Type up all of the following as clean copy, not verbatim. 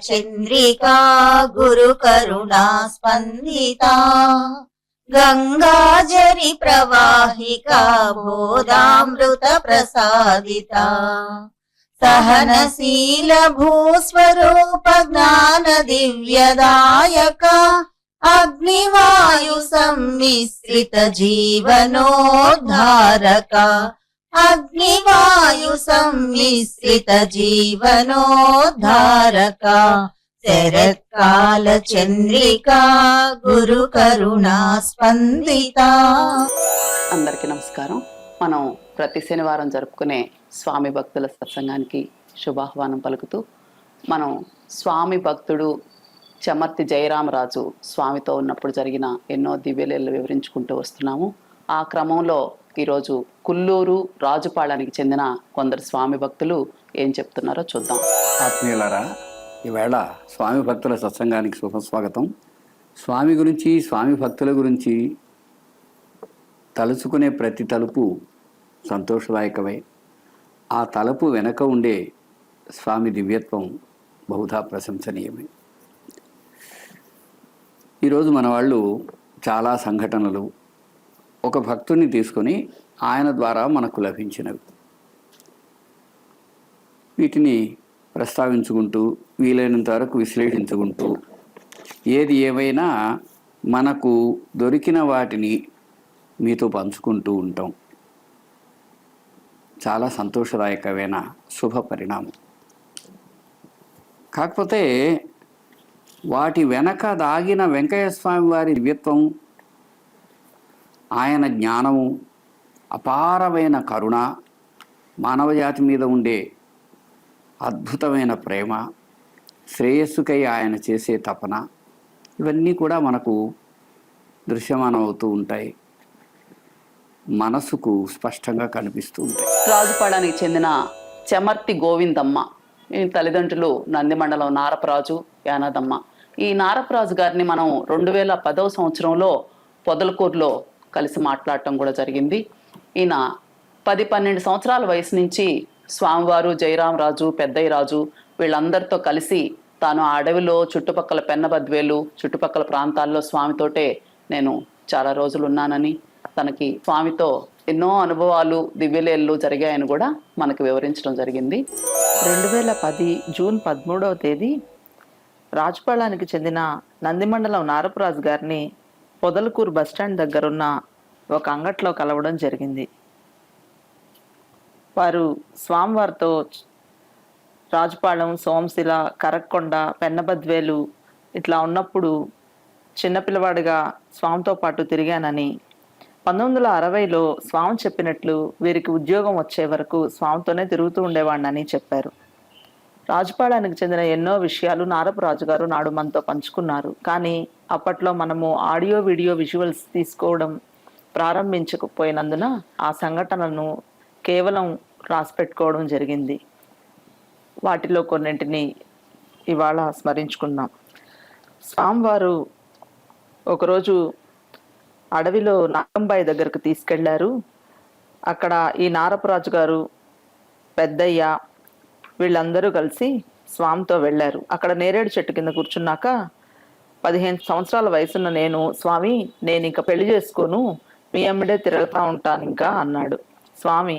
చంద్రికా గురు కరుణా స్పందితా గంగాజరి ప్రవాహికా బోధామృత ప్రసాదితా సహనశీల భూస్వరూప జ్ఞాన దివ్యదాయక అగ్నివాయు సమ్మిశ్రిత జీవనోద్ధారక అగ్నివాయు సమ్మిశ్రిత జీవనోద్ధారక శరత్కాల చంద్రికా గురు కరుణా స్పందితా. అందరికీ నమస్కారం. మనం ప్రతి శనివారం జరుపుకునే స్వామి భక్తుల సత్సంగానికి శుభాహ్వానం పలుకుతూ మనం స్వామి భక్తుడు చమర్తి జయరామరాజు స్వామితో ఉన్నప్పుడు జరిగిన ఎన్నో దివ్యలీలలు వివరించుకుంటూ వస్తున్నాము. ఆ క్రమంలో ఈరోజు కుల్లూరు రాజుపాళానికి చెందిన కొందరు స్వామి భక్తులు ఏం చెప్తున్నారో చూద్దాం. ఆత్మీయులారా, ఈవేళ స్వామి భక్తుల సత్సంగానికి శుభస్వాగతం. స్వామి గురించి, స్వామి భక్తుల గురించి తలుచుకునే ప్రతి తలుపు సంతోషదాయకమే. ఆ తలుపు వెనక ఉండే స్వామి దివ్యత్వం బహుధా ప్రశంసనీయమే. ఈరోజు మన వాళ్ళు చాలా సంఘటనలు ఒక భక్తుడిని తీసుకొని ఆయన ద్వారా మనకు లభించినవి, వీటిని ప్రస్తావించుకుంటూ వీలైనంత వరకు విశ్లేషించుకుంటూ ఏది ఏమైనా మనకు దొరికిన వాటిని మీతో పంచుకుంటూ ఉంటాం. చాలా సంతోషదాయకమైన శుభ పరిణామం. కాకపోతే వాటి వెనక దాగిన వెంకయ్య స్వామి వారి దివ్యత్వం, ఆయన జ్ఞానము, అపారమైన కరుణ, మానవజాతి మీద ఉండే అద్భుతమైన ప్రేమ, శ్రేయస్సుకై ఆయన చేసే తపన, ఇవన్నీ కూడా మనకు దృశ్యమానం అవుతూ ఉంటాయి, మనసుకు స్పష్టంగా కనిపిస్తూ ఉంటాయి. రాజుపాళానికి చెందిన చమర్తి గోవిందమ్మ, ఈ తల్లిదండ్రులు నందిమండలం నారపరాజు, యానాదమ్మ. ఈ నారపరాజు గారిని మనం 2010వ సంవత్సరంలో పొదలకూరులో కలిసి మాట్లాడటం కూడా జరిగింది. ఈయన 10-12 సంవత్సరాల వయసు నుంచి స్వామివారు, జయరామరాజు, పెద్దయ్యరాజు వీళ్ళందరితో కలిసి తాను ఆ అడవిలో చుట్టుపక్కల పెన్నబద్వేలు చుట్టుపక్కల ప్రాంతాల్లో స్వామితోటే నేను చాలా రోజులు ఉన్నానని, తనకి స్వామితో ఎన్నో అనుభవాలు, దివ్యలీలలు జరిగాయని కూడా మనకు వివరించడం జరిగింది. 2010 జూన్ 13వ తేదీ రాజుపాళానికి చెందిన నందిమండలం నారపరాజు గారిని పొదలకూరు బస్టాండ్ దగ్గరున్న ఒక అంగట్లో కలవడం జరిగింది. వారు స్వామివారితో రాజుపాళెం, సోమశిల, కరక్కొండ, పెన్నబద్వేలు ఇట్లా ఉన్నప్పుడు చిన్నపిల్లవాడిగా స్వామితో పాటు తిరిగానని, 1960లో స్వామి చెప్పినట్లు వీరికి ఉద్యోగం వచ్చే వరకు స్వామితోనే తిరుగుతూ ఉండేవాడినని చెప్పారు. రాజుపాళానికి చెందిన ఎన్నో విషయాలు నారపరాజు గారు నాడు మనతో పంచుకున్నారు. కానీ అప్పట్లో మనము ఆడియో, వీడియో, విజువల్స్ తీసుకోవడం ప్రారంభించకపోయినందున ఆ సంఘటనలను కేవలం రాసి పెట్టుకోవడం జరిగింది. వాటిలో కొన్నింటిని ఇవాళ స్మరించుకుందాం. స్వామివారు ఒకరోజు అడవిలో నాగంబాయి దగ్గరకు తీసుకెళ్లారు. అక్కడ ఈ నారపరాజు గారు, పెద్దయ్య వీళ్ళందరూ కలిసి స్వామితో వెళ్ళారు. అక్కడ నేరేడు చెట్టు కింద కూర్చున్నాక 15 సంవత్సరాల వయసున్న నేను, స్వామి నేను ఇంకా పెళ్లి చేసుకోను, మీ అమ్మడే తిరుగుతూ ఉంటాను ఇంకా అన్నాడు. స్వామి,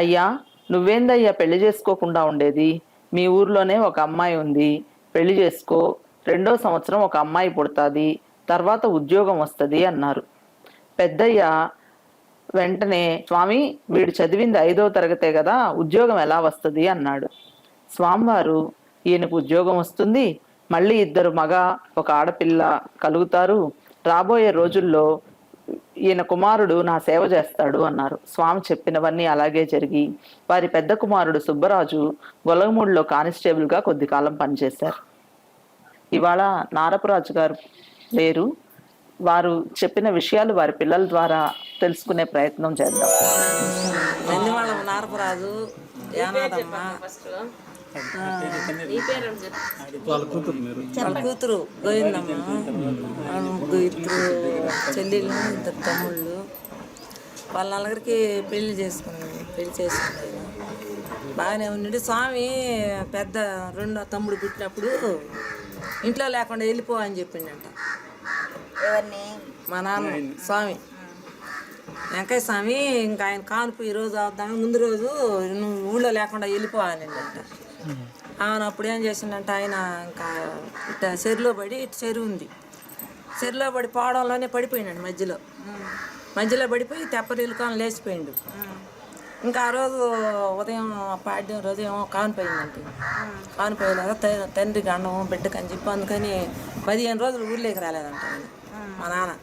అయ్యా నువ్వేందయ్యా పెళ్లి చేసుకోకుండా ఉండేది, మీ ఊర్లోనే ఒక అమ్మాయి ఉంది, పెళ్లి చేసుకో, 2వ సంవత్సరం ఒక అమ్మాయి పుడుతుంది, తర్వాత ఉద్యోగం వస్తుంది అన్నారు. పెద్దయ్య వెంటనే, స్వామి వీడు చదివింది 5వ తరగతే కదా, ఉద్యోగం ఎలా వస్తుంది అన్నాడు. స్వామివారు, ఈయనకు ఉద్యోగం వస్తుంది, మళ్ళీ 2 మగ ఒక ఆడపిల్ల కలుగుతారు, రాబోయే రోజుల్లో ఈయన కుమారుడు నా సేవ చేస్తాడు అన్నారు. స్వామి చెప్పినవన్నీ అలాగే జరిగి వారి పెద్ద కుమారుడు సుబ్బరాజు గొలగమూడిలో కానిస్టేబుల్గా కొద్ది కాలం పనిచేశారు. ఇవాళ నారపరాజు గారు లేరు. వారు చెప్పిన విషయాలు వారి పిల్లల ద్వారా తెలుసుకునే ప్రయత్నం చేద్దాం. నందిమండలం నారపరాజు, యానాదమ్మ, వాళ్ళ కూతురు గోవిందమ్మ, ఇద్దరు చెల్లెళ్ళు, 2 తమ్ముళ్ళు. వాళ్ళ నలుగురికి పెళ్లి చేసుకున్నాను. బాగానే ఉండి స్వామి పెద్ద రెండో తమ్ముడు పుట్టినప్పుడు ఇంట్లో లేకుండా వెళ్ళిపో అని చెప్పిండంట ఎవరిని? మా నాన్న స్వామి వెంకయ్య స్వామి. ఇంకా ఆయన కానుపు ఈ రోజు అవుతాను, ముందు రోజు నువ్వు ఊళ్ళో లేకుండా వెళ్ళిపో అనిండంట. అవును, అప్పుడు ఏం చేసిండంట ఆయన, ఇంకా ఇట్ట చెరులో పడి, ఇటు చెరువు ఉంది, చెరులో పడి పోవడంలోనే పడిపోయినాడు మధ్యలో పడిపోయి తెప్పరిల్లు కాని లేచిపోయిండు. ఇంకా ఆ రోజు ఉదయం పాడ్యం ఉదయం కానిపోయిందంటే కానిపోయేలాగా తండ్రికి అన్నం బిడ్డకు అని చెప్పి అందుకని 15 రోజులు ఊళ్ళోకి రాలేదంట ఆయన మా నాన్న.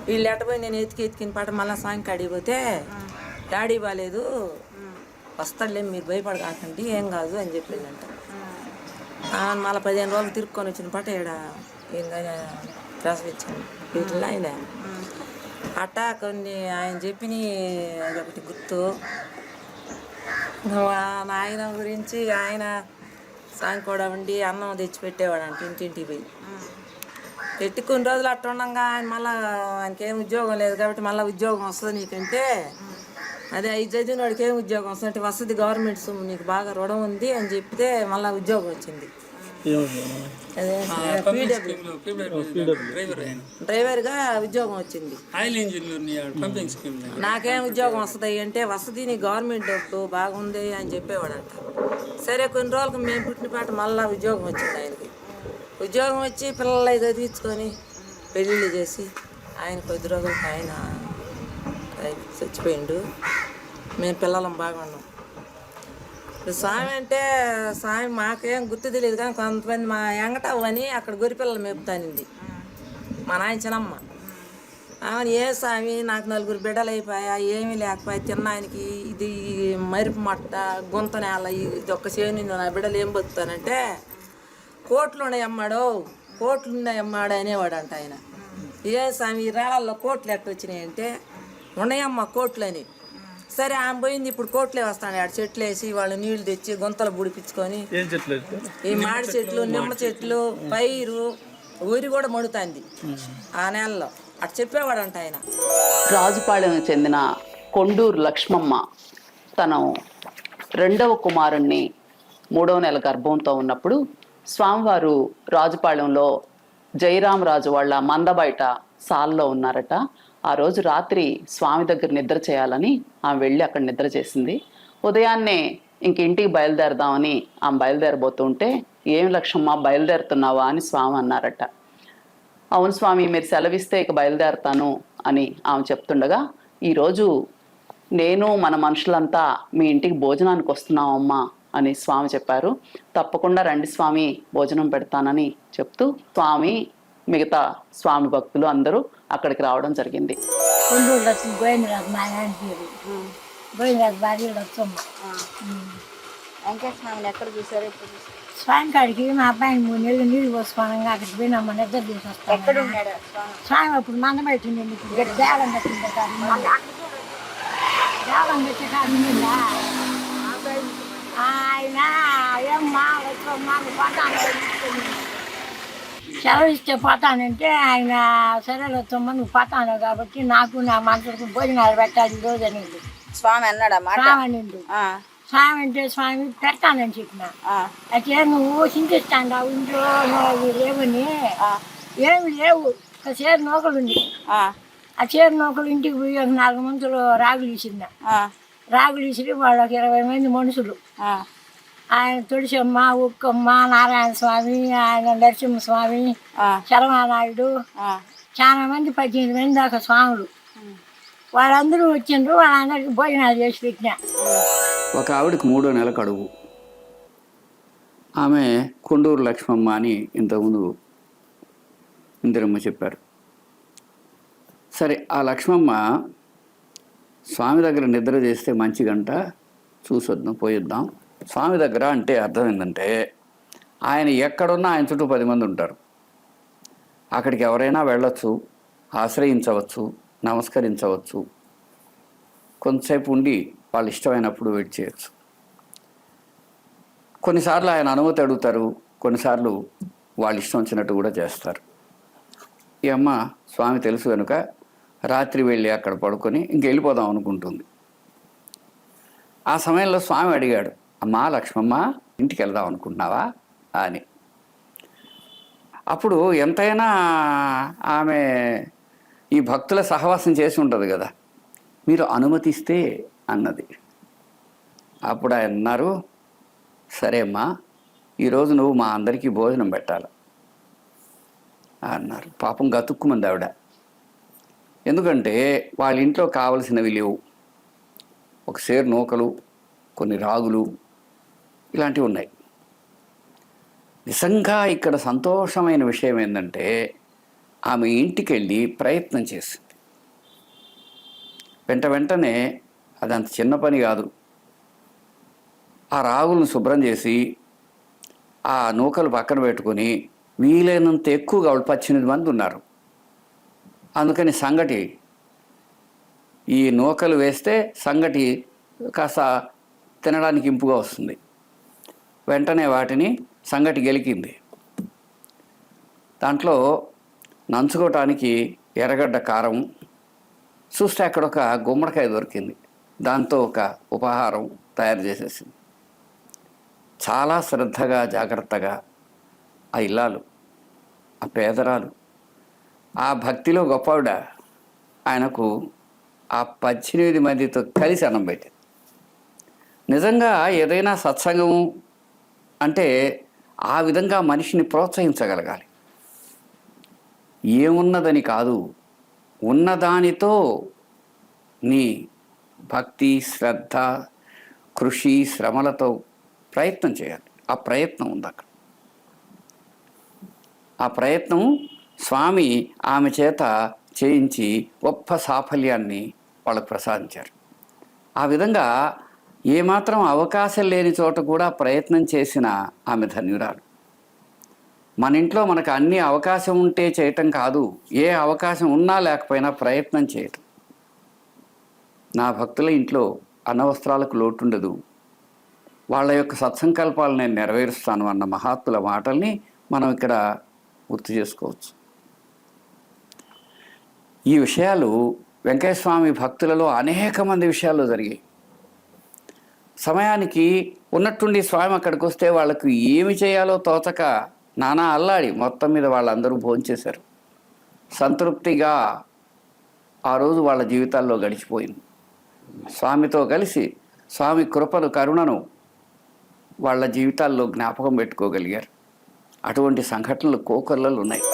వీళ్ళు ఎట్టపోయి నేను ఎతికిన పాట మళ్ళీ సాయంకాడికి పోతే డాడీ బాగాలేదు, వస్తాడులే మీరు భయపడకండి ఏం కాదు అని చెప్పిందంట. మళ్ళీ 15 రోజులు తిరుక్కొని వచ్చిన పాట ఈడ ఏం ప్రసవించాను వీటిలో ఆయన అట్టా కొన్ని ఆయన చెప్పిన అదొకటి గుర్తు. ఆయన గురించి ఆయన సాయం కూడా ఉండి అన్నం తెచ్చిపెట్టేవాడు అంట ఇంటింటికి పోయి పెట్టి కొన్ని రోజులు అట్ట ఉండగా ఆయన మళ్ళీ ఆయనకేం ఉద్యోగం లేదు కాబట్టి మళ్ళీ ఉద్యోగం వస్తుంది నీకంటే, అదే 5 చదివిన వాడికి ఏం ఉద్యోగం వస్తుంది, వస్తుంది గవర్నమెంట్ సొమ్ము నీకు బాగా రుణం ఉంది అని చెప్తే మళ్ళీ ఉద్యోగం వచ్చింది. అదే డ్రైవర్గా ఉద్యోగం వచ్చింది. నాకేం ఉద్యోగం వస్తుంది అంటే, వస్తుంది నీ గవర్నమెంట్ డబ్బు బాగుంది అని చెప్పేవాడంట. సరే కొన్ని రోజులకు మేము పుట్టినపాట మళ్ళీ ఉద్యోగం వచ్చింది ఆయనకి. ఉద్యోగం వచ్చి పిల్లలు చదివించుకొని పెళ్ళిళ్ళు చేసి ఆయన కొద్ది రోజులకి ఆయన చచ్చిపోయిండు. మేము పిల్లలం బాగున్నాం. స్వామి అంటే స్వామి మాకేం గుర్తు తెలియదు కానీ కొంతమంది మా ఎంగటవ్వ అని అక్కడ గొర్రెపిల్లలు మేపుతానింది మా నాయన చిన్నమ్మ. ఆమె ఏ స్వామి నాకు 4 బిడ్డలు అయిపోయా, ఏమీ లేకపోయా, తిన్నాయనికి ఇది మరుపు మట్ట గుంత నేల ఇది ఒక్క చేను నా బిడ్డలు ఏం బతుకుతానంటే, కోట్లు ఉన్నాయమ్మాడో కోట్లు ఉన్నాయమ్మాడు అనేవాడు అంట ఆయన. ఏ స్వామి రాళ్ళల్లో కోట్లు ఎట్ట వచ్చినాయంటే, ఉన్నాయమ్మ కోట్లు అని. సరే ఆమె పోయింది, ఇప్పుడు కోట్లే వస్తాను ఆడ చెట్లు వేసి వాళ్ళు నీళ్లు తెచ్చి గుంతలు బుడిపించుకొని ఈ మాడి చెట్లు నిమ్మ చెట్లు పైరు ఊరి కూడా మడుతుంది ఆ నెలలో అటు చెప్పేవాడంట ఆయన. రాజుపాళెం చెందిన కొండూరు లక్ష్మమ్మ తను 2వ కుమారుణ్ణి 3వ నెల గర్భంతో ఉన్నప్పుడు స్వామివారు రాజుపాళెంలో జయరామరాజు వాళ్ళ మంద బయట సాల్లో ఉన్నారట. ఆ రోజు రాత్రి స్వామి దగ్గర నిద్ర చేయాలని ఆమె వెళ్ళి అక్కడ నిద్ర చేసింది. ఉదయాన్నే ఇంక ఇంటికి బయలుదేరదామని ఆమె బయలుదేరబోతుంటే, ఏం లక్ష్మమ్మ బయలుదేరుతున్నావా అని స్వామి అన్నారట. అవును స్వామి, మీరు సెలవిస్తే ఇక బయలుదేరతాను అని ఆమె చెప్తుండగా, ఈరోజు నేను మన మనుషులంతా మీ ఇంటికి భోజనానికి వస్తున్నామమ్మా అని స్వామి చెప్పారు. తప్పకుండా రండి స్వామి, భోజనం పెడతానని చెప్తూ స్వామి మిగతా స్వామి భక్తులు అందరూ అక్కడికి రావడం జరిగింది. కొండూరు లక్ష్మి గోవిందరాజు మా ఆయన పేరు. గోవిందరాజు భార్య లక్ష్మమ్మ. వెంకయ్య స్వామిని ఎక్కడ చూసారు, ఎప్పుడు చూసారు? సాయంకాడికి మా అబ్బాయిని 3 నెలలు నీళ్ళు పోసుకోనంగా అక్కడికి పోయినామా నిద్ర చేసి వస్తాం. ఎక్కడ ఉన్నాడు స్వామి అప్పుడు మంద బయట ఉండండి, ఇప్పుడు దేవలం పెట్టింది దేవలం పెట్టే కాదు ఆయన ఏమ్మా వచ్చమ్మా పోతాను సెలవు ఇస్తే పోతానంటే ఆయన సరే వచ్చమ్మా నువ్వు పోతాను కాబట్టి నాకు నా మనసుకు భోజనాలు పెట్టాలి రోజు అనేది స్వామి అన్నాడు స్వామి అనిండు. స్వామి అంటే స్వామి పెడతానని చెప్పిన. అయితే నువ్వు చింతిస్తాను ఇంట్లో నువ్వు లేవని, ఏమి లేవు ఒక చీర నూకలు ఉంది. ఆ చీర నూకలు ఇంటికి పోయి ఒక 4 మంతులు రాగులు ఇచ్చిందా. రాగులు ఇచ్చి వాళ్ళకి 20 మంది మనుషులు, ఆయన తుడిసమ్మ, ఉక్కమ్మ, నారాయణ స్వామి, ఆయన నరసింహస్వామి, శరమానాయుడు, చాలా మంది 18 మంది దాకా స్వాములు. వాళ్ళందరూ వచ్చిండ్రు, వాళ్ళందరికీ భోజనాలు చేసి పెట్టినా. ఒక ఆవిడకి 3వ నెల కడుగు. ఆమె కొండూరు లక్ష్మమ్మ అని ఇంతకుముందు ఇందిరమ్మ చెప్పారు. సరే, ఆ లక్ష్మమ్మ స్వామి దగ్గర నిద్ర చేస్తే మంచి గంట చూసొద్దాం పోయిద్దాం. స్వామి దగ్గర అంటే అర్థం ఏంటంటే, ఆయన ఎక్కడున్నా ఆయన చుట్టూ 10 మంది ఉంటారు. అక్కడికి ఎవరైనా వెళ్ళొచ్చు, ఆశ్రయించవచ్చు, నమస్కరించవచ్చు, కొంతసేపు ఉండి వాళ్ళు ఇష్టమైనప్పుడు వెయిట్ చేయొచ్చు. కొన్నిసార్లు ఆయన అనుమతి అడుగుతారు, కొన్నిసార్లు వాళ్ళు ఇష్టం వచ్చినట్టు కూడా చేస్తారు. ఈ అమ్మ స్వామి తెలుసు కనుక రాత్రి వెళ్ళి అక్కడ పడుకొని ఇంకెళ్ళిపోదాం అనుకుంటుంది. ఆ సమయంలో స్వామి అడిగాడు, అమ్మా లక్ష్మమ్మ ఇంటికి వెళ్దాం అనుకుంటున్నావా అని. అప్పుడు ఎంతైనా ఆమె ఈ భక్తుల సహవాసం చేసి ఉంటుంది కదా, మీరు అనుమతిస్తే అన్నది. అప్పుడు ఆయన అన్నారు, సరే అమ్మా, ఈరోజు నువ్వు మా అందరికీ భోజనం పెట్టాలి అన్నారు. పాపం గతుక్కుమంది ఆవిడ. ఎందుకంటే వాళ్ళ ఇంట్లో కావలసినవి లేవు. ఒక సేరు నూకలు, కొన్ని రాగులు, ఇలాంటివి ఉన్నాయి. నిజంగా ఇక్కడ సంతోషమైన విషయం ఏంటంటే ఆమె ఇంటికి వెళ్ళి ప్రయత్నం చేసింది. వెంటనే అదంత చిన్న పని కాదు. ఆ రాగులను శుభ్రం చేసి ఆ నూకలు పక్కన పెట్టుకొని వీలైనంత ఎక్కువగా 18 మంది ఉన్నారు. అందుకని సంగటి, ఈ నూకలు వేస్తే సంగటి కాస్త తినడానికి ఇంపుగా వస్తుంది. వెంటనే వాటిని సంగటి గెలికింది. దాంట్లో నంచుకోవటానికి ఎర్రగడ్డ కారం, చూస్తే అక్కడ ఒక గుమ్మడికాయ దొరికింది. దాంతో ఒక ఉపహారం తయారు చేసేసింది. చాలా శ్రద్ధగా జాగ్రత్తగా ఆ ఇల్లాలు, ఆ పేదరాలు, ఆ భక్తిలో గొప్పవిడ ఆయనకు ఆ 18 మందితో కలిసి అన్నం పెట్టింది. నిజంగా ఏదైనా సత్సంగము అంటే ఆ విధంగా మనిషిని ప్రోత్సహించగలగాలి. ఏమున్నదని కాదు, ఉన్నదానితో నీ భక్తి, శ్రద్ధ, కృషి, శ్రమలతో ప్రయత్నం చేయాలి. ఆ ప్రయత్నం ఉంది అక్కడ. ఆ ప్రయత్నం స్వామి ఆమె చేత చేయించి గొప్ప సాఫల్యాన్ని వాళ్ళకు ప్రసాదించారు. ఆ విధంగా ఏమాత్రం అవకాశం లేని చోట కూడా ప్రయత్నం చేసిన ఆమె ధన్యురాలు. మన ఇంట్లో మనకు అన్ని అవకాశం ఉంటే చేయటం కాదు, ఏ అవకాశం ఉన్నా లేకపోయినా ప్రయత్నం చేయటం. నా భక్తుల ఇంట్లో అన్నవస్త్రాలకు లోటుండదు, వాళ్ళ యొక్క సత్సంకల్పాలు నేను నెరవేరుస్తాను అన్న మహాత్ముల మాటల్ని మనం ఇక్కడ గుర్తు చేసుకోవచ్చు. ఈ విషయాలు వెంకయ్య స్వామి భక్తులలో అనేక మంది విషయాల్లో జరిగాయి. సమయానికి ఉన్నట్టుండి స్వామి అక్కడికి వస్తే వాళ్ళకు ఏమి చేయాలో తోచక నానా అల్లాడి మొత్తం మీద వాళ్ళందరూ భోంచేశారు. సంతృప్తిగా ఆ రోజు వాళ్ళ జీవితాల్లో గడిచిపోయింది. స్వామితో కలిసి స్వామి కృపను, కరుణను వాళ్ళ జీవితాల్లో జ్ఞాపకం పెట్టుకోగలిగారు. అటువంటి సంఘటనలు కోకొల్లలు ఉన్నాయి.